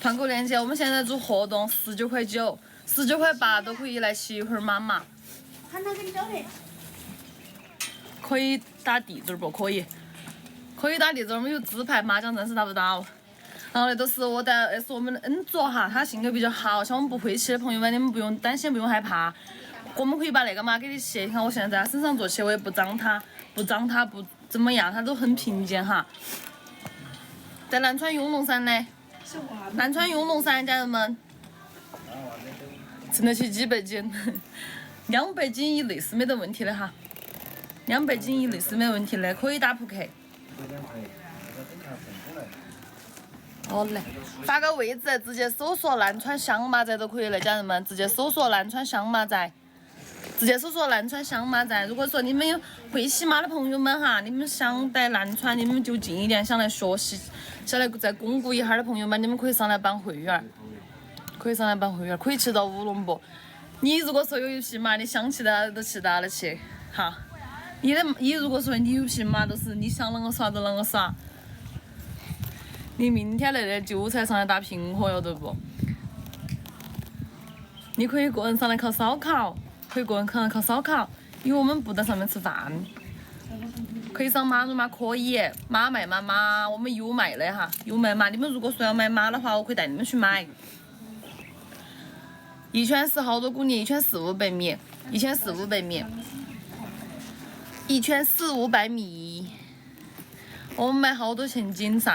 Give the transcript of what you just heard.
团购链接，我们现在做活动，19.9、19.8都可以来骑一会儿马嘛。喊他给你交的。可以打地址不？可以，可以打地址。我们有资牌，麻将暂时打不到。然后那都是那是我们的恩佐哈，他性格比较好，像我们不会骑的朋友们，你们不用担心，不用害怕。我们可以把那个马给你骑，你看我现在在他身上坐起，我也不脏他，不怎么样，他都很平静哈。在南川永隆山呢，南川永隆山，家人们，称得起几百斤，200斤以内是没得问题的哈，200斤以内是没问题的，可以打扑克。哦来，发个位置，直接搜索南川香麻仔都可以了，家人们，直接搜索南川香麻仔。直接搜索南川香麻仔。如果说你们有会骑马的朋友们哈，你们想在南川，你们就近一点，想来学习，想来再巩固一下的朋友们，你们可以上来办会员，可以骑到乌龙坡。你如果说有一匹马，你想骑的都骑到了去，哈。你如果说你有匹马，都是你想啷个耍就啷个耍。你明天来的韭菜上来打平和哟，对不？你可以个人上来烤烧烤。可以个人烤烧烤，因为我们不在上面吃饭。可以上马肉吗？可以，马卖马，我们有卖的哈，有卖马。你们如果说要买马的话，我可以带你们去买。一圈是好多公里？一圈400-500米，一圈400-500米，一圈400-500米。我们买好多现金啥？